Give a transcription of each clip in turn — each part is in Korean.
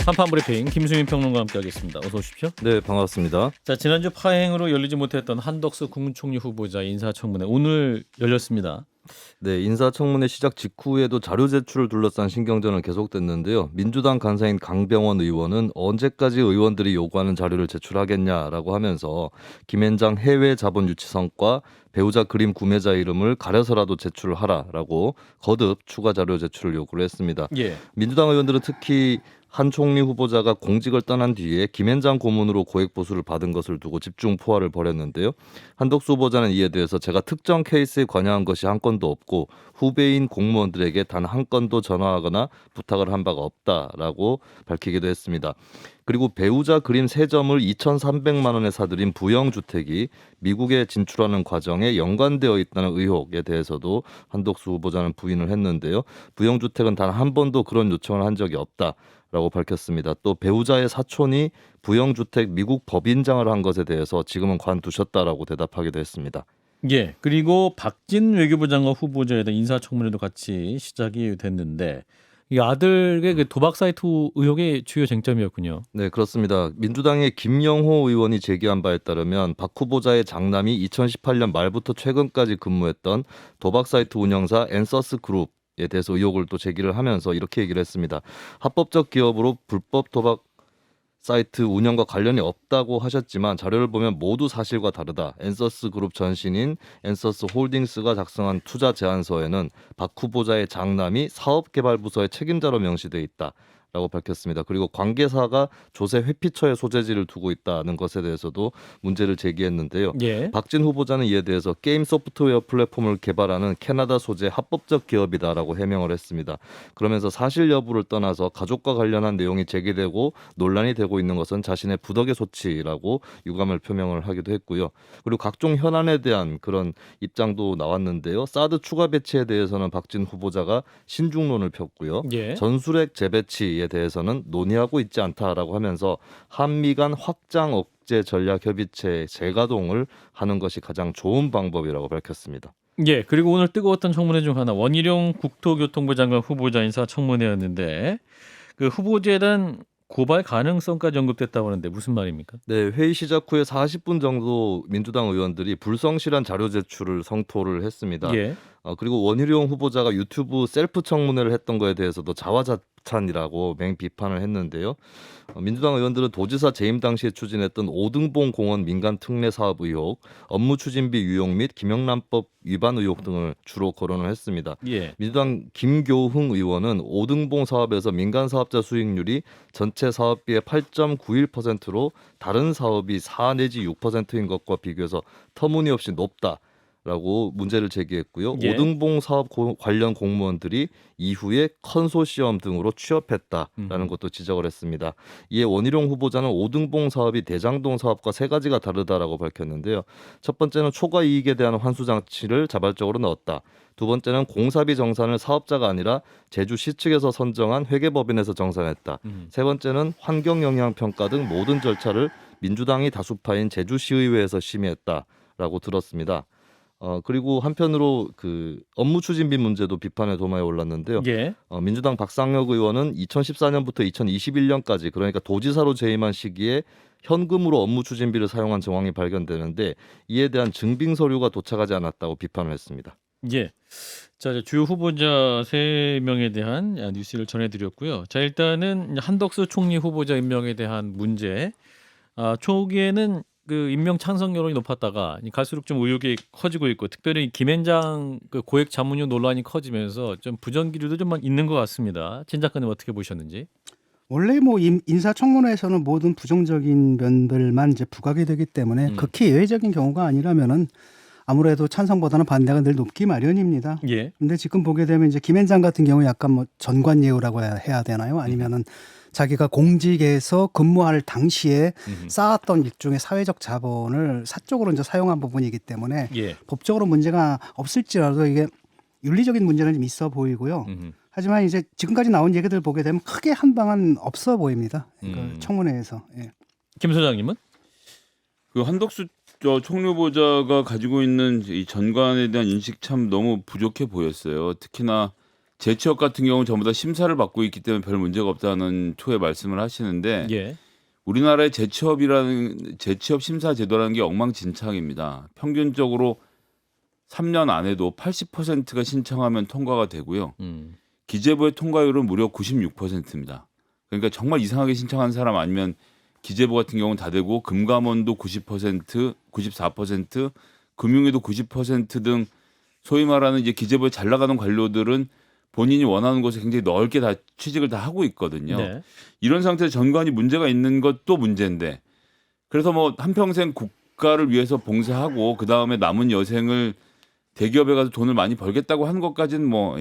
한판 브리핑 김수민 평론가와 함께하겠습니다. 어서 오십시오. 네, 반갑습니다. 자, 지난주 파행으로 열리지 못했던 한덕수 국무총리 후보자 인사청문회 오늘 열렸습니다. 네, 인사청문회 시작 직후에도 자료 제출을 둘러싼 신경전은 계속됐는데요. 민주당 간사인 강병원 의원은 언제까지 의원들이 요구하는 자료를 제출하겠냐라고 하면서 김앤장 해외 자본 유치 성과, 배우자 그림 구매자 이름을 가려서라도 제출을 하라라고 거듭 추가 자료 제출을 요구를 했습니다. 예. 민주당 의원들은 특히 한 총리 후보자가 공직을 떠난 뒤에 김앤장 고문으로 고액 보수를 받은 것을 두고 집중 포화를 벌였는데요. 한덕수 후보자는 이에 대해서 제가 특정 케이스에 관여한 것이 한 건도 없고 후배인 공무원들에게 단 한 건도 전화하거나 부탁을 한 바가 없다라고 밝히기도 했습니다. 그리고 배우자 그림 3점을 2,300만 원에 사들인 부영주택이 미국에 진출하는 과정에 연관되어 있다는 의혹에 대해서도 한덕수 후보자는 부인을 했는데요. 부영주택은 단 한 번도 그런 요청을 한 적이 없다라고 밝혔습니다. 또 배우자의 사촌이 부영주택 미국 법인장을 한 것에 대해서 지금은 관두셨다라고 대답하기도 했습니다. 예. 그리고 박진 외교부 장관 후보자에 대한 인사청문회도 같이 시작이 됐는데 이 아들의 그 도박 사이트 의혹이 주요 쟁점이었군요. 네, 그렇습니다. 민주당의 김영호 의원이 제기한 바에 따르면 박 후보자의 장남이 2018년 말부터 최근까지 근무했던 도박 사이트 운영사 엔서스 그룹에 대해서 의혹을 또 제기를 하면서 이렇게 얘기를 했습니다. 합법적 기업으로 불법 도박 사이트 운영과 관련이 없다고 하셨지만 자료를 보면 모두 사실과 다르다. 엔서스 그룹 전신인 엔서스 홀딩스가 작성한 투자 제안서에는 박 후보자의 장남이 사업개발부서의 책임자로 명시돼 있다. 라고 밝혔습니다. 그리고 관계사가 조세 회피처의 소재지를 두고 있다는 것에 대해서도 문제를 제기했는데요. 예. 박진 후보자는 이에 대해서 게임 소프트웨어 플랫폼을 개발하는 캐나다 소재 합법적 기업이다라고 해명을 했습니다. 그러면서 사실 여부를 떠나서 가족과 관련한 내용이 제기되고 논란이 되고 있는 것은 자신의 부덕의 소치라고 유감을 표명을 하기도 했고요. 그리고 각종 현안에 대한 그런 입장도 나왔는데요. 사드 추가 배치에 대해서는 박진 후보자가 신중론을 폈고요. 예. 전술핵 재배치에 대해서는 논의하고 있지 않다라고 하면서 한미 간 확장 억제 전략 협의체 재가동을 하는 것이 가장 좋은 방법이라고 밝혔습니다. 예. 그리고 오늘 뜨거웠던 청문회 중 하나 원희룡 국토교통부 장관 후보자 인사청문회였는데 그 후보자에 대한 고발 가능성까지 언급됐다고 하는데 무슨 말입니까? 네, 회의 시작 후에 40분 정도 민주당 의원들이 불성실한 자료 제출을 성토를 했습니다. 예. 그리고 원희룡 후보자가 유튜브 셀프 청문회를 했던 거에 대해서도 자화자찬이라고 맹비판을 했는데요. 민주당 의원들은 도지사 재임 당시에 추진했던 오등봉 공원 민간 특례 사업 의혹, 업무 추진비 유용 및 김영란법 위반 의혹 등을 주로 거론을 했습니다. 예. 민주당 김교흥 의원은 오등봉 사업에서 민간 사업자 수익률이 전체 사업비의 8.91%로 다른 사업이 4 내지 6%인 것과 비교해서 터무니없이 높다라고 문제를 제기했고요. 예. 오등봉 사업 관련 공무원들이 이후에 컨소시엄 등으로 취업했다라는 것도 지적을 했습니다. 이에 원희룡 후보자는 오등봉 사업이 대장동 사업과 3가지가 다르다라고 밝혔는데요. 첫 번째는 초과 이익에 대한 환수 장치를 자발적으로 넣었다. 두 번째는 공사비 정산을 사업자가 아니라 제주시 측에서 선정한 회계법인에서 정산했다. 세 번째는 환경영향평가 등 모든 절차를 민주당이 다수파인 제주시의회에서 심의했다라고 들었습니다. 그리고 한편으로 그 업무 추진비 문제도 비판의 도마에 올랐는데요. 예. 민주당 박상혁 의원은 2014년부터 2021년까지 그러니까 도지사로 재임한 시기에 현금으로 업무 추진비를 사용한 정황이 발견되는데 이에 대한 증빙 서류가 도착하지 않았다고 비판을 했습니다. 예. 자, 이제 주요 후보자 3명에 대한 뉴스를 전해드렸고요. 자, 일단은 한덕수 총리 후보자 임명에 대한 문제. 초기에는 그 임명 찬성 여론이 높았다가 갈수록 좀 의혹이 커지고 있고, 특별히 김앤장 그 고액 자문료 논란이 커지면서 좀 부정 기류도 좀 있는 것 같습니다. 진 작가님 어떻게 보셨는지? 원래 뭐 인사청문회에서는 모든 부정적인 면들만 이제 부각이 되기 때문에 극히 예외적인 경우가 아니라면은 아무래도 찬성보다는 반대가 늘 높기 마련입니다. 예. 근데 지금 보게 되면 이제 김앤장 같은 경우 약간 뭐 전관예우라고 해야 되나요? 아니면은 자기가 공직에서 근무할 당시에 쌓았던 일종의 사회적 자본을 사적으로 이제 사용한 부분이기 때문에 예. 법적으로 문제가 없을지라도 이게 윤리적인 문제는 좀 있어 보이고요. 하지만 이제 지금까지 나온 얘기들 보게 되면 크게 한 방은 없어 보입니다. 그 청문회에서. 예. 김 소장님은? 그 한덕수 총리 후보자가 가지고 있는 이 전관에 대한 인식 참 너무 부족해 보였어요. 특히나 재취업 같은 경우는 전부 다 심사를 받고 있기 때문에 별 문제가 없다는 초에 말씀을 하시는데 예. 우리나라의 재취업 심사 제도라는 게 엉망진창입니다. 평균적으로 3년 안에도 80%가 신청하면 통과가 되고요. 기재부의 통과율은 무려 96%입니다. 그러니까 정말 이상하게 신청한 사람 아니면 기재부 같은 경우는 다 되고 금감원도 90%, 94%, 금융위도 90% 등 소위 말하는 이제 기재부에 잘 나가는 관료들은 본인이 원하는 곳에 굉장히 넓게 다 취직을 다 하고 있거든요. 네. 이런 상태에서 전관이 문제가 있는 것도 문제인데 그래서 뭐 한평생 국가를 위해서 봉사하고 그다음에 남은 여생을 대기업에 가서 돈을 많이 벌겠다고 하는 것까지는 뭐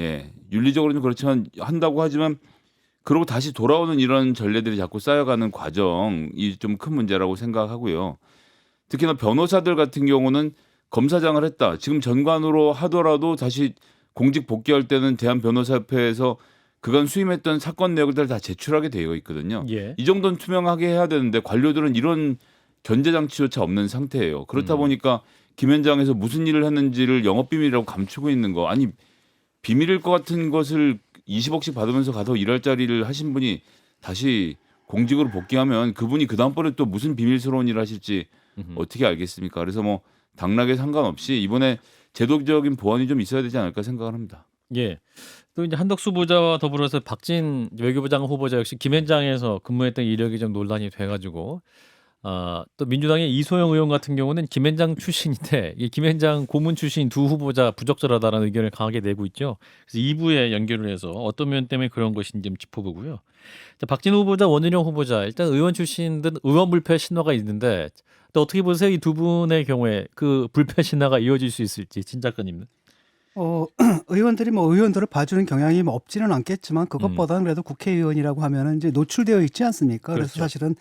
윤리적으로는 그렇지만 한다고 하지만 그러고 다시 돌아오는 이런 전례들이 자꾸 쌓여가는 과정이 좀 큰 문제라고 생각하고요. 특히나 변호사들 같은 경우는 검사장을 했다. 지금 전관으로 하더라도 다시 공직 복귀할 때는 대한변호사협회에서 그간 수임했던 사건 내역을 다 제출하게 되어 있거든요. 예. 이 정도는 투명하게 해야 되는데 관료들은 이런 견제 장치조차 없는 상태예요. 그렇다 보니까 김현장에서 무슨 일을 했는지를 영업비밀이라고 감추고 있는 거. 아니 비밀일 것 같은 것을 20억씩 받으면서 가서 일할 자리를 하신 분이 다시 공직으로 복귀하면 그분이 그 다음번에 또 무슨 비밀스러운 일을 하실지 어떻게 알겠습니까? 그래서 뭐 당락에 상관없이 이번에 제도적인 보완이 좀 있어야 되지 않을까 생각을 합니다. 예. 또 이제 한덕수 후보자와 더불어서 박진 외교부 장관 후보자 역시 김현장에서 근무했던 이력이 좀 논란이 돼가지고 또 민주당의 이소영 의원 같은 경우는 김현장 출신인데 이 김현장 고문 출신 두 후보자 부적절하다라는 의견을 강하게 내고 있죠. 그래서 2부에 연결을 해서 어떤 면 때문에 그런 것인지 좀 짚어보고요. 자, 박진 후보자, 원희룡 후보자 일단 의원 출신들 의원 불패 신화가 있는데 또 어떻게 보세요? 이 두 분의 경우에 그 불패 신화가 이어질 수 있을지 진 작가님은? 의원들이 뭐 의원들을 봐주는 경향이 뭐 없지는 않겠지만 그것보다는 그래도 국회의원이라고 하면은 이제 노출되어 있지 않습니까? 그래서 그렇죠. 사실은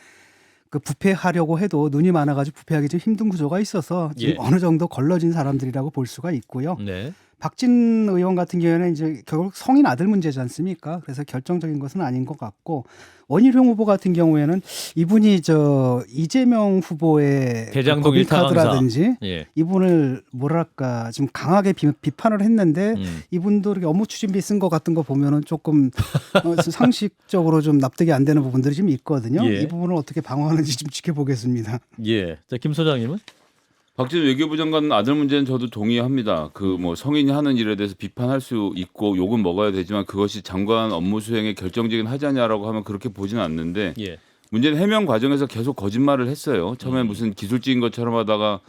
그 부패하려고 해도 눈이 많아가지고 부패하기 좀 힘든 구조가 있어서 지금 예. 어느 정도 걸러진 사람들이라고 볼 수가 있고요. 네. 박진 의원 같은 경우에는 이제 결국 성인 아들 문제지 않습니까? 그래서 결정적인 것은 아닌 것 같고 원희룡 후보 같은 경우에는 이분이 저 이재명 후보의 대장동 일타 강사. 법인카드라든지 예. 이분을 뭐랄까 좀 강하게 비판을 했는데 이분도 이렇게 업무 추진비 쓴 것 같은 거 보면은 조금 상식적으로 좀 납득이 안 되는 부분들이 좀 있거든요. 예. 이 부분을 어떻게 방어하는지 좀 지켜보겠습니다. 예. 자, 김 소장님은? 박진 외교부 장관 아들 문제는 저도 동의합니다. 그 뭐 성인이 하는 일에 대해서 비판할 수 있고 욕은 먹어야 되지만 그것이 장관 업무 수행에 결정적인 하자냐라고 하면 그렇게 보지는 않는데 예. 문제는 해명 과정에서 계속 거짓말을 했어요. 처음에 무슨 기술직인 것처럼 하다가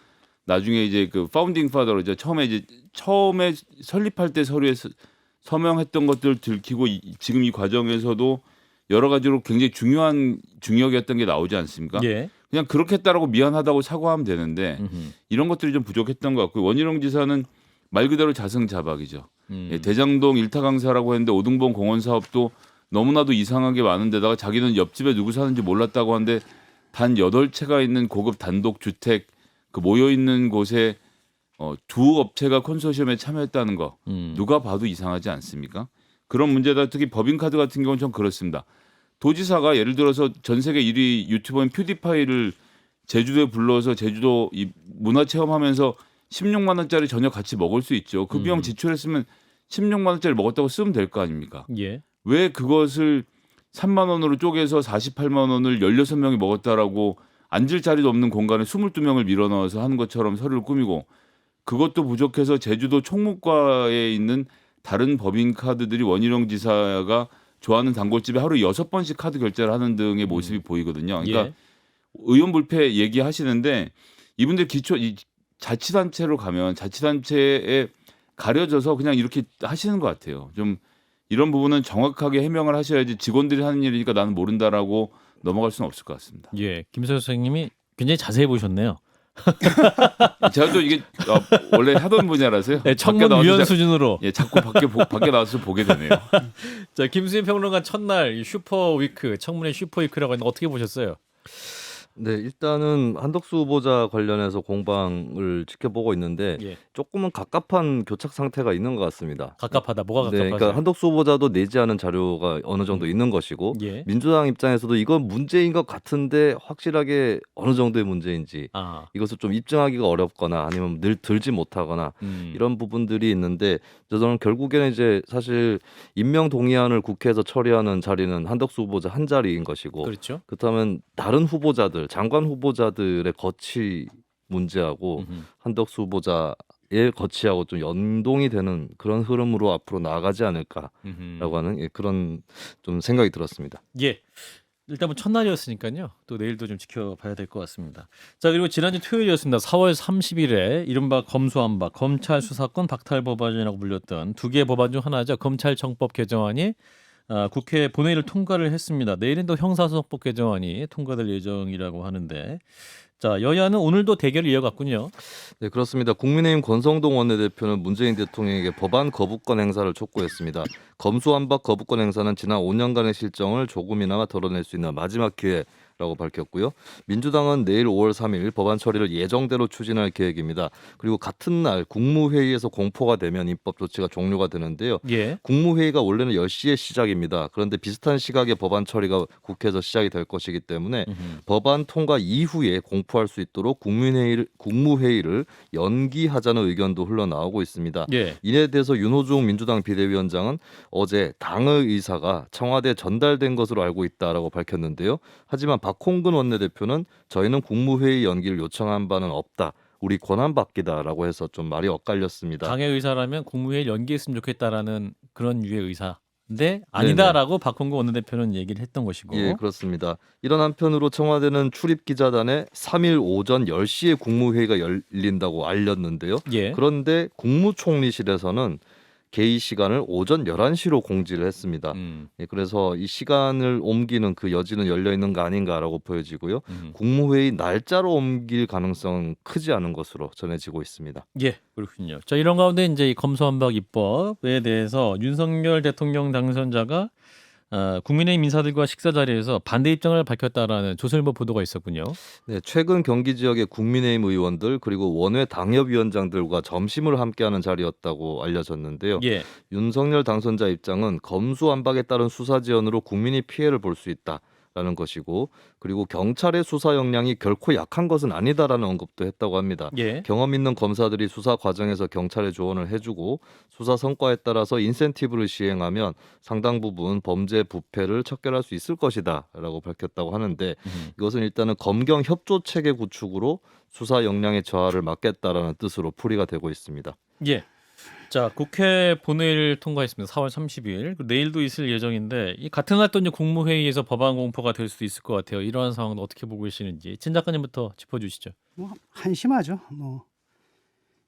나중에 이제 그 파운딩 파더로 이제 처음에 설립할 때 서류에 서명했던 것들 들키고 지금 이 과정에서도 여러 가지로 굉장히 중요한 중역이었던 게 나오지 않습니까? 예. 그냥 그렇게 했다라고 미안하다고 사과하면 되는데 이런 것들이 좀 부족했던 것 같고 원희룡 지사는 말 그대로 자승자박이죠. 예, 대장동 일타 강사라고 했는데 오등봉 공원 사업도 너무나도 이상하게 많은데다가 자기는 옆집에 누구 사는지 몰랐다고 하는데 단 8채가 있는 고급 단독 주택 그 모여 있는 곳에 두 업체가 컨소시엄에 참여했다는 거 누가 봐도 이상하지 않습니까? 그런 문제다. 특히 법인카드 같은 경우는 좀 그렇습니다. 도지사가 예를 들어서 전 세계 1위 유튜버인 퓨디파이를 제주도에 불러서 제주도 이 문화 체험하면서 16만 원짜리 저녁 같이 먹을 수 있죠. 그 비용 지출했으면 16만 원짜리 먹었다고 쓰면 될 거 아닙니까? 예. 왜 그것을 3만 원으로 쪼개서 48만 원을 16명이 먹었다라고 앉을 자리도 없는 공간에 22명을 밀어넣어서 하는 것처럼 서류를 꾸미고 그것도 부족해서 제주도 총무과에 있는 다른 법인카드들이 원희룡 지사가 좋아하는 단골집에 하루 6번씩 카드 결제를 하는 등의 모습이 보이거든요. 그러니까 예. 의원 불패 얘기하시는데 이분들 이 자치단체로 가면 자치단체에 가려져서 그냥 이렇게 하시는 것 같아요. 좀 이런 부분은 정확하게 해명을 하셔야지 직원들이 하는 일이니까 나는 모른다라고 넘어갈 수는 없을 것 같습니다. 예. 김소영 선생님이 굉장히 자세히 보셨네요. 제가 또 이게 원래 하던 분야라서요. 네, 청문 위원 수준으로. 예, 자꾸 밖에 나와서 보게 되네요. 자, 김수현 평론가 첫날 이 슈퍼위크 청문회 슈퍼위크라고 했는데 어떻게 보셨어요? 네, 일단은 한덕수 후보자 관련해서 공방을 지켜보고 있는데 예. 조금은 갑갑한 교착 상태가 있는 것 같습니다. 갑갑하다. 뭐가 네, 갑갑하세요? 그러니까 한덕수 후보자도 내지 않은 자료가 어느 정도 있는 것이고 예. 민주당 입장에서도 이건 문제인 것 같은데 확실하게 어느 정도의 문제인지 아. 이것을 좀 입증하기가 어렵거나 아니면 늘 들지 못하거나 이런 부분들이 있는데 저는 결국에는 이제 사실 임명 동의안을 국회에서 처리하는 자리는 한덕수 후보자 한 자리인 것이고 그렇죠. 그렇다면 다른 후보자들 장관 후보자들의 거취 문제하고 음흠. 한덕수 후보자의 거취하고 좀 연동이 되는 그런 흐름으로 앞으로 나아가지 않을까라고 음흠. 하는 그런 좀 생각이 들었습니다. 예. 일단 뭐 첫날이었으니까요. 또 내일도 좀 지켜봐야 될 것 같습니다. 자, 그리고 지난주 토요일이었습니다. 4월 30일에 이른바 검수완박 검찰 수사권 박탈 법안이라고 불렸던 두 개의 법안 중 하나죠. 검찰청법 개정안이 국회 본회의를 통과를 했습니다. 내일은 또 형사소송법 개정안이 통과될 예정이라고 하는데, 자, 여야는 오늘도 대결을 이어갔군요. 네, 그렇습니다. 국민의힘 권성동 원내대표는 문재인 대통령에게 법안 거부권 행사를 촉구했습니다. 검수완박 거부권 행사는 지난 5년간의 실정을 조금이나마 덜어낼 수 있는 마지막 기회라고 밝혔고요. 민주당은 내일 5월 3일 법안 처리를 예정대로 추진할 계획입니다. 그리고 같은 날 국무회의에서 공포가 되면 입법 조치가 종료가 되는데요. 예. 국무회의가 원래는 10시에 시작입니다. 그런데 비슷한 시각에 법안 처리가 국회에서 시작이 될 것이기 때문에 법안 통과 이후에 공포할 수 있도록 국무회의를 연기하자는 의견도 흘러나오고 있습니다. 예. 이에 대해서 윤호중 민주당 비대위원장은 어제 당의 의사가 청와대에 전달된 것으로 알고 있다라고 밝혔는데요. 하지만 박홍근 원내대표는 저희는 국무회의 연기를 요청한 바는 없다. 우리 권한받기다라고 해서 좀 말이 엇갈렸습니다. 당의 의사라면 국무회의를 연기했으면 좋겠다라는 그런 유의 의사인데 아니다라고 박홍근 원내대표는 얘기를 했던 것이고. 예, 그렇습니다. 이런 한편으로 청와대는 출입 기자단에 3일 오전 10시에 국무회의가 열린다고 알렸는데요. 예. 그런데 국무총리실에서는 개의 시간을 오전 11시로 공지를 했습니다. 예, 그래서 이 시간을 옮기는 그 여지는 열려 있는 거 아닌가라고 보여지고요. 국무회의 날짜로 옮길 가능성은 크지 않은 것으로 전해지고 있습니다. 예, 그렇군요. 자, 이런 가운데 이제 이 검수완박 입법에 대해서 윤석열 대통령 당선자가 국민의힘 인사들과 식사 자리에서 반대 입장을 밝혔다라는 조선일보 보도가 있었군요. 네, 최근 경기 지역의 국민의힘 의원들 그리고 원외 당협위원장들과 점심을 함께하는 자리였다고 알려졌는데요. 예. 윤석열 당선자 입장은 검수완박에 따른 수사 지연으로 국민이 피해를 볼 수 있다라는 것이고 그리고 경찰의 수사 역량이 결코 약한 것은 아니다라는 언급도 했다고 합니다. 예. 경험 있는 검사들이 수사 과정에서 경찰에 조언을 해주고 수사 성과에 따라서 인센티브를 시행하면 상당 부분 범죄 부패를 척결할 수 있을 것이다라고 밝혔다고 하는데 이것은 일단은 검경 협조 체계 구축으로 수사 역량의 저하를 막겠다라는 뜻으로 풀이가 되고 있습니다. 예. 자, 국회 본회의를 통과했습니다. 4월 30일. 내일도 있을 예정인데 이 같은 날 또 이제 국무회의에서 법안 공포가 될 수도 있을 것 같아요. 이러한 상황은 어떻게 보고 계시는지 진 작가님부터 짚어주시죠. 뭐 한심하죠. 뭐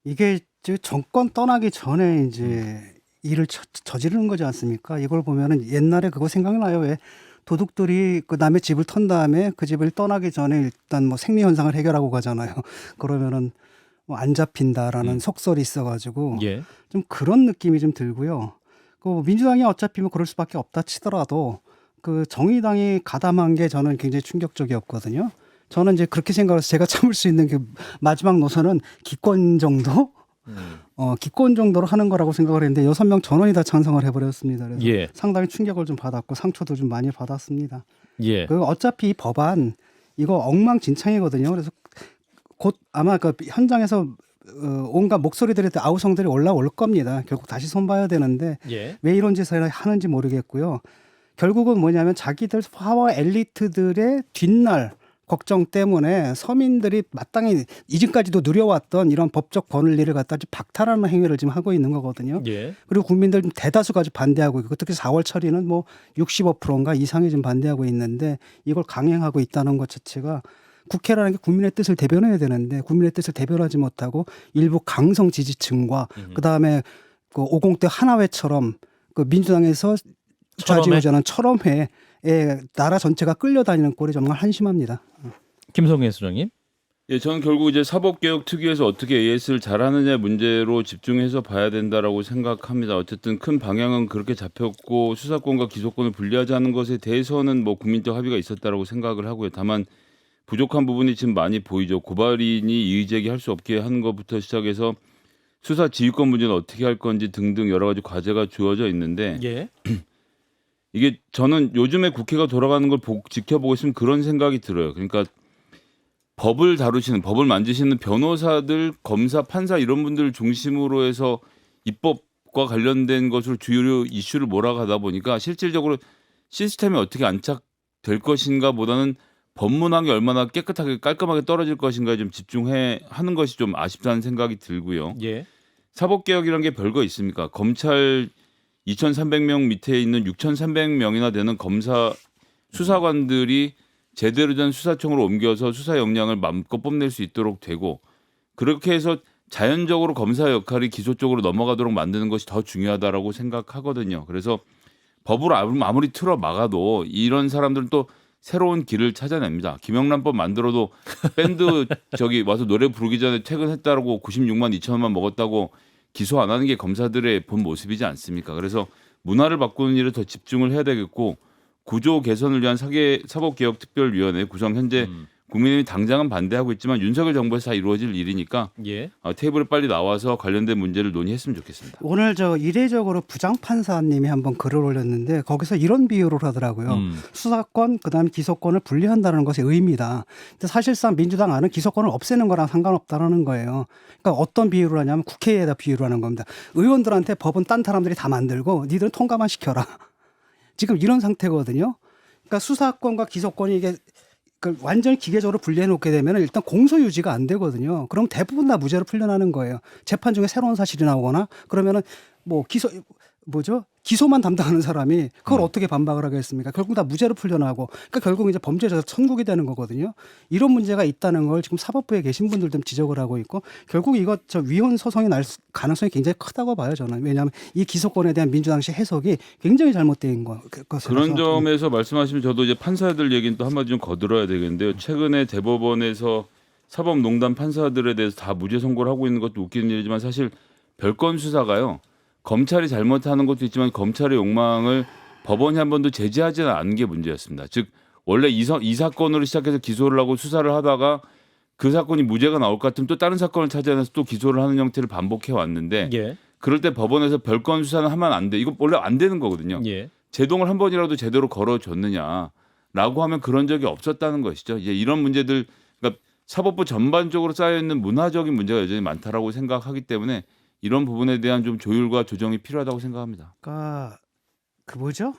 이게 이제 정권 떠나기 전에 이제 일을 저지르는 거지 않습니까? 이걸 보면은 옛날에 그거 생각나요. 왜 도둑들이 그 남의 집을 턴 다음에 그 집을 떠나기 전에 일단 뭐 생리 현상을 해결하고 가잖아요. 그러면은 뭐 안 잡힌다라는 속설이 있어가지고 예. 좀 그런 느낌이 좀 들고요. 그 민주당이 어차피 뭐 그럴 수밖에 없다 치더라도 그 정의당이 가담한 게 저는 굉장히 충격적이었거든요. 저는 이제 그렇게 생각해서 제가 참을 수 있는 그 마지막 노선은 기권 정도, 기권 정도로 하는 거라고 생각을 했는데 6명 전원이 다 찬성을 해버렸습니다. 그래서 예. 상당히 충격을 좀 받았고 상처도 좀 많이 받았습니다. 예. 그 어차피 이 법안 이거 엉망진창이거든요. 그래서 곧 아마 그 현장에서 온갖 목소리들이 아우성들이 올라올 겁니다. 결국 다시 손봐야 되는데 예. 왜 이런 짓을 하는지 모르겠고요. 결국은 뭐냐면 자기들 파워 엘리트들의 뒷날 걱정 때문에 서민들이 마땅히 이전까지도 누려왔던 이런 법적 권리를 갖다 박탈하는 행위를 지금 하고 있는 거거든요. 예. 그리고 국민들 대다수가 아주 반대하고 있고 특히 4월 처리는 뭐 65%인가 이상이 좀 반대하고 있는데 이걸 강행하고 있다는 것 자체가 국회라는 게 국민의 뜻을 대변해야 되는데 국민의 뜻을 대변하지 못하고 일부 강성 지지층과 그다음에 그 50대 하나회처럼 그 민주당에서 좌지우지하는 철험회에 나라 전체가 끌려다니는 꼴이 정말 한심합니다. 김성애 수장님. 예, 저는 결국 이제 사법개혁 특위에서 어떻게 AS를 잘하느냐 문제로 집중해서 봐야 된다라고 생각합니다. 어쨌든 큰 방향은 그렇게 잡혔고 수사권과 기소권을 분리하자는 것에 대해서는 뭐 국민적 합의가 있었다라고 생각을 하고요. 다만 부족한 부분이 지금 많이 보이죠. 고발인이 이의제기할 수 없게 하는 것부터 시작해서 수사 지휘권 문제는 어떻게 할 건지 등등 여러 가지 과제가 주어져 있는데 예. 이게 저는 요즘에 국회가 돌아가는 걸 지켜보고 있으면 그런 생각이 들어요. 그러니까 법을 다루시는, 법을 만지시는 변호사들, 검사, 판사 이런 분들 중심으로 해서 입법과 관련된 것으로 주요 이슈를 몰아가다 보니까 실질적으로 시스템이 어떻게 안착될 것인가 보다는 법문항이 얼마나 깨끗하게 깔끔하게 떨어질 것인가에 좀 집중하는 것이 좀 아쉽다는 생각이 들고요. 예. 사법개혁이라는 게 별거 있습니까? 검찰 2,300명 밑에 있는 6,300명이나 되는 검사 수사관들이 제대로 된 수사청으로 옮겨서 수사 역량을 마음껏 뽐낼 수 있도록 되고 그렇게 해서 자연적으로 검사 역할이 기소 쪽으로 넘어가도록 만드는 것이 더 중요하다라고 생각하거든요. 그래서 법을 아무리 틀어 막아도 이런 사람들은 또 새로운 길을 찾아냅니다. 김영란법 만들어도 밴드 저기 와서 노래 부르기 전에 퇴근했다라고 96만 2천원만 먹었다고 기소 안 하는 게 검사들의 본 모습이지 않습니까? 그래서 문화를 바꾸는 일에 더 집중을 해야 되겠고 구조 개선을 위한 사법개혁특별위원회 구성 현재 국민의힘이 당장은 반대하고 있지만 윤석열 정부에서 다 이루어질 일이니까 예. 테이블에 빨리 나와서 관련된 문제를 논의했으면 좋겠습니다. 오늘 저 이례적으로 부장판사님이 한번 글을 올렸는데 거기서 이런 비유를 하더라고요. 수사권 그다음에 기소권을 분리한다는 것의 의미다. 근데 사실상 민주당 안은 기소권을 없애는 거랑 상관없다라는 거예요. 그러니까 어떤 비유를 하냐면 국회에다 비유를 하는 겁니다. 의원들한테 법은 딴 사람들이 다 만들고 니들은 통과만 시켜라. 지금 이런 상태거든요. 그러니까 수사권과 기소권이 이게 완전히 기계적으로 분리해 놓게 되면 일단 공소 유지가 안 되거든요. 그럼 대부분 다 무죄로 풀려나는 거예요. 재판 중에 새로운 사실이 나오거나 그러면은 뭐 기소만 담당하는 사람이 그걸 어떻게 반박을 하겠습니까? 결국 다 무죄로 풀려나고 그러니까 결국 이제 범죄자 천국이 되는 거거든요. 이런 문제가 있다는 걸 지금 사법부에 계신 분들도 지적을 하고 있고 결국 이거 저 위헌 소송이 날 가능성이 굉장히 크다고 봐요 저는. 왜냐하면 이 기소권에 대한 민주당식 해석이 굉장히 잘못된 것이라서. 그런 점에서 말씀하시면 저도 이제 판사들 얘기는 또 한마디 좀 거들어야 되겠는데요. 최근에 대법원에서 사법농단 판사들에 대해서 다 무죄 선고를 하고 있는 것도 웃기는 일이지만 사실 별건 수사가요. 검찰이 잘못하는 것도 있지만 검찰의 욕망을 법원이 한 번도 제지하지는 않은 게 문제였습니다. 즉 원래 이 사건으로 시작해서 기소를 하고 수사를 하다가 그 사건이 무죄가 나올 것 같으면 또 다른 사건을 찾아내서 또 기소를 하는 형태를 반복해 왔는데 예. 그럴 때 법원에서 별건 수사는 하면 안 돼. 이거 원래 안 되는 거거든요. 예. 제동을 한 번이라도 제대로 걸어줬느냐라고 하면 그런 적이 없었다는 것이죠. 이제 이런 문제들 그러니까 사법부 전반적으로 쌓여 있는 문화적인 문제가 여전히 많다라고 생각하기 때문에 이런 부분에 대한 좀 조율과 조정이 필요하다고 생각합니다. 그러니까 그 뭐죠?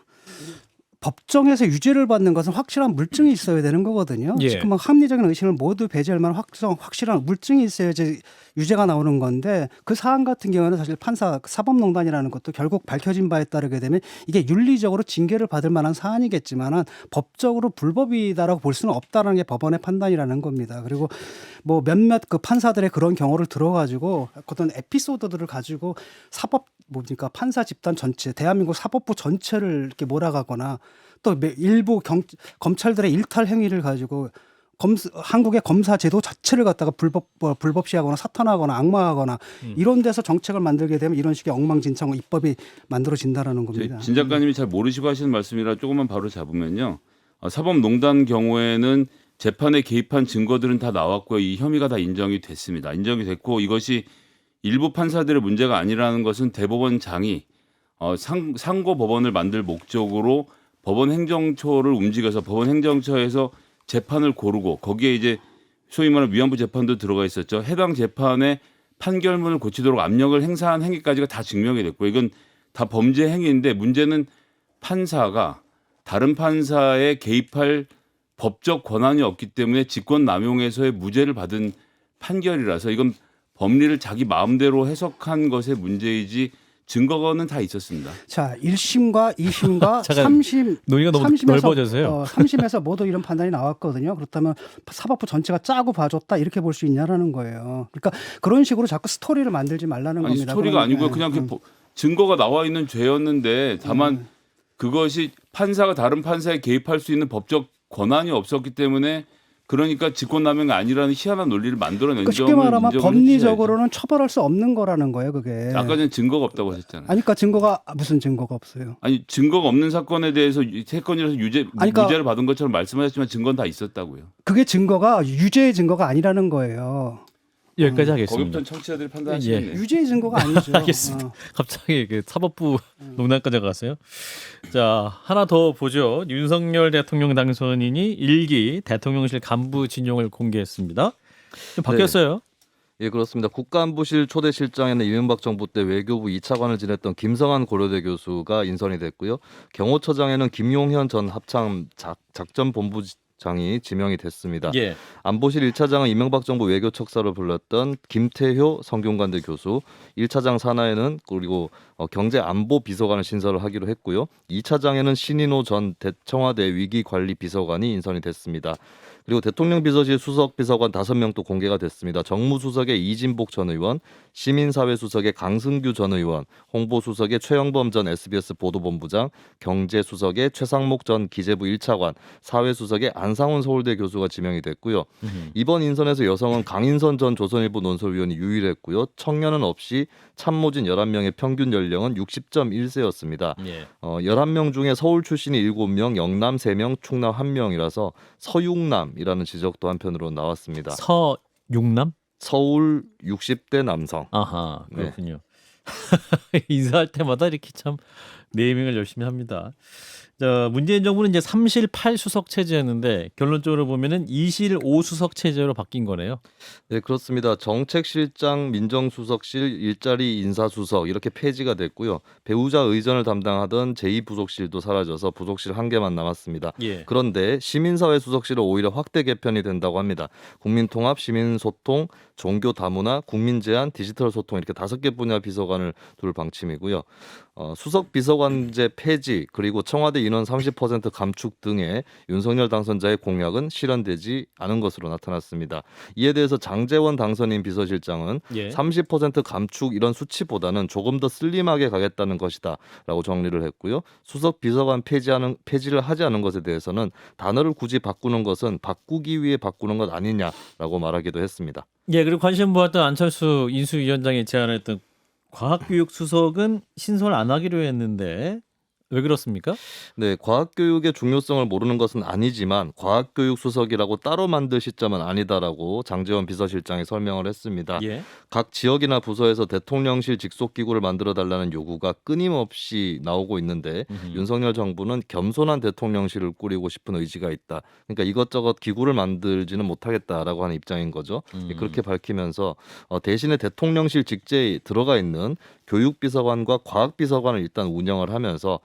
법정에서 유죄를 받는 것은 확실한 물증이 있어야 되는 거거든요. 예. 지금 막 합리적인 의심을 모두 배제할 만한 확실한 물증이 있어야지 유죄가 나오는 건데 그 사안 같은 경우는 사실 사법농단이라는 것도 결국 밝혀진 바에 따르게 되면 이게 윤리적으로 징계를 받을 만한 사안이겠지만은 법적으로 불법이다라고 볼 수는 없다라는 게 법원의 판단이라는 겁니다. 그리고 뭐 몇몇 그 판사들의 그런 경우를 들어가지고 어떤 에피소드들을 가지고 판사 집단 전체, 대한민국 사법부 전체를 이렇게 몰아가거나 또 일부 검찰들의 일탈 행위를 가지고 한국의 검사 제도 자체를 갖다가 불법시하거나 사탄하거나 악마하거나 이런 데서 정책을 만들게 되면 이런 식의 엉망진창 입법이 만들어진다라는 겁니다. 진 작가님이 잘 모르시고 하시는 말씀이라 조금만 바로 잡으면요. 사법농단 경우에는 재판에 개입한 증거들은 다 나왔고요. 이 혐의가 다 인정이 됐습니다. 인정이 됐고 이것이 일부 판사들의 문제가 아니라는 것은 대법원장이 상고 법원을 만들 목적으로 법원 행정처를 움직여서 법원 행정처에서 재판을 고르고 거기에 이제 소위 말하는 위안부 재판도 들어가 있었죠. 해당 재판의 판결문을 고치도록 압력을 행사한 행위까지가 다 증명이 됐고 이건 다 범죄 행위인데 문제는 판사가 다른 판사에 개입할 법적 권한이 없기 때문에 직권남용에서의 무죄를 받은 판결이라서 이건 법리를 자기 마음대로 해석한 것의 문제이지 증거는 다 있었습니다. 자, 1심과 2심과 잠깐, 3심 논의가 너무 넓어져서요. 3심에서 모두 이런 판단이 나왔거든요. 그렇다면 사법부 전체가 짜고 봐줬다 이렇게 볼 수 있냐라는 거예요. 그러니까 그런 식으로 자꾸 스토리를 만들지 말라는 겁니다. 스토리가 아니고요. 그냥 증거가 나와 있는 죄였는데 다만 그것이 판사가 다른 판사에 개입할 수 있는 법적 권한이 없었기 때문에 그러니까 직권남용이 아니라는 희한한 논리를 만들어낸 그러니까 쉽게 점을 말하면 인정을 법리적으로는 처벌할 수 없는 거라는 거예요, 그게. 해주셔야죠. 아까 전에 증거가 없다고 하셨잖아요. 아니, 그러니까 증거가 무슨 증거가 없어요. 아니 증거가 없는 사건에 대해서 세 건이라서 아니, 그러니까 무죄를 받은 것처럼 말씀하셨지만 증거는 다 있었다고요. 그게 증거가 유죄의 증거가 아니라는 거예요. 여기까지 하겠습니다. 거기부터는 청취자들이 판단하시겠네요. 유죄의 증거가 아니죠. 알겠습니다. 갑자기 그 사법부 농단까지 갔어요. 자, 하나 더 보죠. 윤석열 대통령 당선인이 1기 대통령실 간부 진용을 공개했습니다. 좀 바뀌었어요. 예, 그렇습니다. 국가안보실 초대실장에는 이명박 정부 때 외교부 2차관을 지냈던 김성한 고려대 교수가 인선이 됐고요. 경호처장에는 김용현 전 합참 작전본부장이 지명이 됐습니다. 예. 안보실 1차장은 이명박 정부 외교척사로 불렸던 김태효 성균관대 교수, 1차장 산하에는 그리고 경제안보비서관을 신설을 하기로 했고요. 2차장에는 신인호 전 청와대 위기관리비서관이 인선이 됐습니다. 그리고 대통령 비서실 수석 비서관 5명 또 공개가 됐습니다. 정무수석의 이진복 전 의원, 시민사회수석의 강승규 전 의원, 홍보수석의 최영범 전 SBS 보도본부장, 경제수석의 최상목 전 기재부 1차관, 사회수석의 안상훈 서울대 교수가 지명이 됐고요. 이번 인선에서 여성은 강인선 전 조선일보 논설위원이 유일했고요. 청년은 없이 참모진 11명의 평균 연령은 60.1세였습니다. 예. 11명 중에 서울 출신이 7명, 영남 3명, 충남 1명이라서 서육남이라는 지적도 한편으로 나왔습니다. 서육남? 서울 60대 남성. 아하, 그렇군요. 인사할 때마다 이렇게 참 네이밍을 열심히 합니다. 자, 문재인 정부는 이제 3실 8수석 체제였는데 결론적으로 보면은 2실 5수석 체제로 바뀐 거네요. 네, 그렇습니다. 정책실장, 민정수석실, 일자리 인사수석 이렇게 폐지가 됐고요. 배우자 의전을 담당하던 제2부속실도 사라져서 부속실 1개만 남았습니다. 예. 그런데 시민사회 수석실은 오히려 확대 개편이 된다고 합니다. 국민통합, 시민소통, 종교다문화, 국민제안, 디지털 소통 이렇게 5개 분야 비서관을 둘 방침이고요. 수석 비서관제 폐지 그리고 청와대 인원 30% 감축 등의 윤석열 당선자의 공약은 실현되지 않은 것으로 나타났습니다. 이에 대해서 장제원 당선인 비서실장은 예. 30% 감축 이런 수치보다는 조금 더 슬림하게 가겠다는 것이다라고 정리를 했고요. 수석 비서관 폐지를 하지 않은 것에 대해서는 단어를 굳이 바꾸는 것은 바꾸기 위해 바꾸는 것 아니냐라고 말하기도 했습니다. 예, 그리고 관심 모았던 안철수 인수위원장이 제안했던 과학교육 수석은 신설 안 하기로 했는데 왜 그렇습니까? 네, 과학교육의 중요성을 모르는 것은 아니지만 과학교육 수석이라고 따로 만들 시점은 아니다라고 장제원 비서실장이 설명을 했습니다. 예. 각 지역이나 부서에서 대통령실 직속 기구를 만들어 달라는 요구가 끊임없이 나오고 있는데 윤석열 정부는 겸손한 대통령실을 꾸리고 싶은 의지가 있다. 그러니까 이것저것 기구를 만들지는 못하겠다라고 하는 입장인 거죠. 그렇게 밝히면서 대신에 대통령실 직제에 들어가 있는 교육비서관과 과학비서관을 일단 운영을 하면서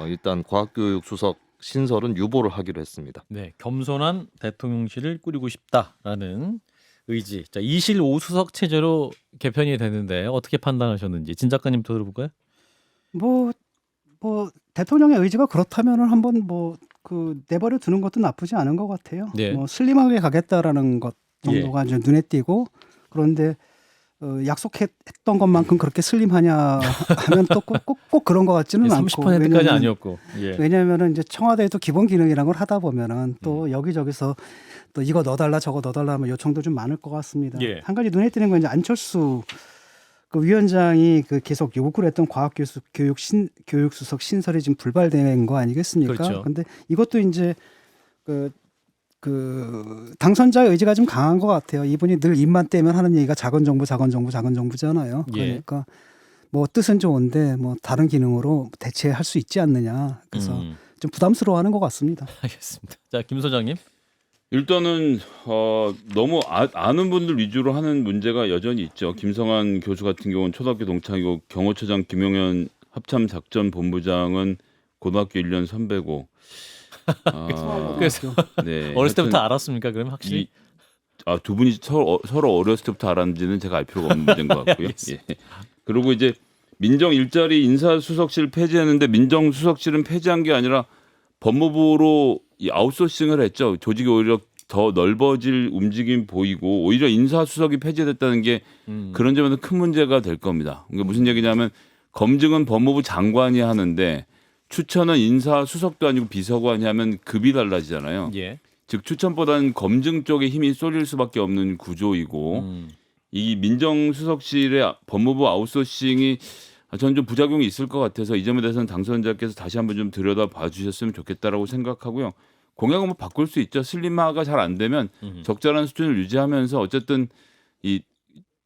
일단 과학교육 수석 신설은 유보를 하기로 했습니다. 네, 겸손한 대통령실을 꾸리고 싶다라는 의지. 자, 2실 5수석 체제로 개편이 되는데 어떻게 판단하셨는지 진 작가님부터 들어볼까요? 뭐 대통령의 의지가 그렇다면은 한번 내버려 두는 것도 나쁘지 않은 것 같아요. 네. 슬림하게 가겠다라는 것 정도가 예. 이제 눈에 띄고 그런데 약속했던 것만큼 그렇게 슬림하냐 하면 또 꼭 그런 것 같지는 않고 30%까지 아니었고. 예. 왜냐하면은 이제 청와대에도 기본 기능이라는 걸 하다 보면은 또 여기저기서 또 이거 넣어달라 저거 넣어달라 하면 요청도 좀 많을 것 같습니다. 예. 한 가지 눈에 띄는 건 이제 안철수 그 위원장이 그 계속 요구를 했던 교육 수석 신설이 지금 불발된 거 아니겠습니까? 그렇죠. 근데 이것도 이제 그 당선자의 의지가 좀 강한 것 같아요. 이분이 늘 입만 떼면 하는 얘기가 작은 정부잖아요. 예. 그러니까 뭐 뜻은 좋은데 뭐 다른 기능으로 대체할 수 있지 않느냐. 그래서 좀 부담스러워하는 것 같습니다. 알겠습니다. 자, 김 소장님. 일단은 너무 아는 분들 위주로 하는 문제가 여전히 있죠. 김성한 교수 같은 경우는 초등학교 동창이고 경호처장 김용현 합참작전본부장은 고등학교 1년 선배고 그래서 네, 어렸을 때부터 하여튼 알았습니까? 그럼 확실히 두 분이 서로 어렸을 때부터 알았는지는 제가 알 필요가 없는 문제인 것 같고요. 예. 그리고 이제 민정 일자리 인사수석실 폐지했는데 민정수석실은 폐지한 게 아니라 법무부로 아웃소싱을 했죠. 조직이 오히려 더 넓어질 움직임이 보이고 오히려 인사수석이 폐지됐다는 게 그런 점에서 큰 문제가 될 겁니다. 그러니까 무슨 얘기냐면 검증은 법무부 장관이 하는데 추천은 인사수석도 아니고 비서관이 하면 급이 달라지잖아요. 예. 즉 추천보다는 검증 쪽에 힘이 쏠릴 수밖에 없는 구조이고 이 민정수석실의 법무부 아웃소싱이 저는 좀 부작용이 있을 것 같아서 이 점에 대해서는 당선자께서 다시 한번 좀 들여다봐 주셨으면 좋겠다라고 생각하고요. 공약은 뭐 바꿀 수 있죠. 슬림화가 잘 안 되면 적절한 수준을 유지하면서 어쨌든 이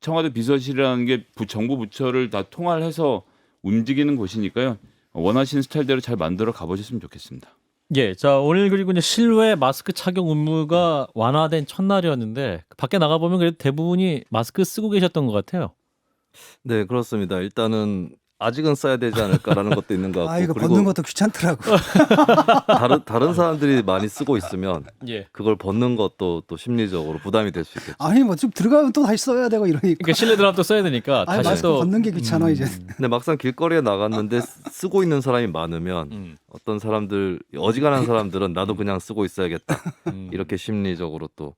청와대 비서실이라는 게 정부 부처를 다 통할해서 움직이는 곳이니까요. 원하시는 스타일대로 잘 만들어 가보셨으면 좋겠습니다. 예, 자 오늘 그리고 이제 실외 마스크 착용 의무가 완화된 첫날이었는데 밖에 나가 보면 그래도 대부분이 마스크 쓰고 계셨던 것 같아요. 네, 그렇습니다. 일단은 아직은 써야 되지 않을까라는 것도 있는 것 같고 아 이거 그리고 벗는 것도 귀찮더라고. 다른 사람들이 많이 쓰고 있으면 예. 그걸 벗는 것도 또 심리적으로 부담이 될 수 있겠죠. 아니 뭐 좀 들어가면 또 다시 써야 되고 이러니까. 그러니까 실내 들어가면 또 써야 되니까 아니 다시 마스크 또 벗는 게 귀찮아 이제. 근데 막상 길거리에 나갔는데 쓰고 있는 사람이 많으면 어떤 사람들 어지간한 사람들은 나도 그냥 쓰고 있어야겠다 이렇게 심리적으로 또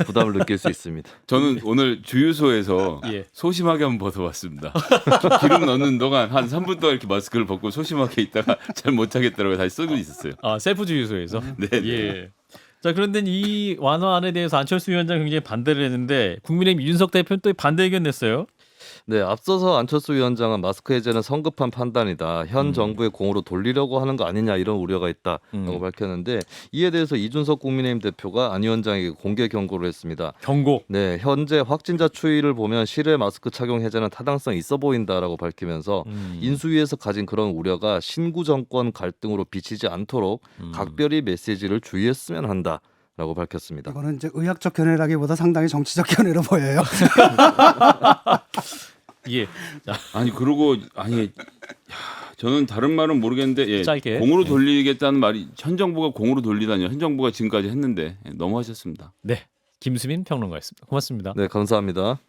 부담을 느낄 수 있습니다. 저는 오늘 주유소에서 예. 소심하게 한번 벗어봤습니다. 기름 넣는 동안 한 3분 동안 이렇게 마스크를 벗고 소심하게 있다가 잘 못 하겠더라고요. 다시 쓰고 있었어요. 아 셀프 주유소에서. 네. 예. 자 그런데 이 완화안에 대해서 안철수 위원장 굉장히 반대를 했는데 국민의힘 이준석 대표는 또 반대 의견 냈어요. 네, 앞서서 안철수 위원장은 마스크 해제는 성급한 판단이다. 현 정부의 공으로 돌리려고 하는 거 아니냐 이런 우려가 있다라고 밝혔는데 이에 대해서 이준석 국민의힘 대표가 안 위원장에게 공개 경고를 했습니다. 경고. 네, 현재 확진자 추이를 보면 실외 마스크 착용 해제는 타당성 있어 보인다라고 밝히면서 인수위에서 가진 그런 우려가 신구 정권 갈등으로 비치지 않도록 각별히 메시지를 주의했으면 한다라고 밝혔습니다. 이거는 이제 의학적 견해라기보다 상당히 정치적 견해로 보여요. 예. 자, 아니 그러고 저는 다른 말은 모르겠는데 짧게. 공으로 돌리겠다는 말이 현 정부가 공으로 돌리다니요. 현 정부가 지금까지 했는데 너무하셨습니다. 네. 김수민 평론가였습니다. 고맙습니다. 네, 감사합니다.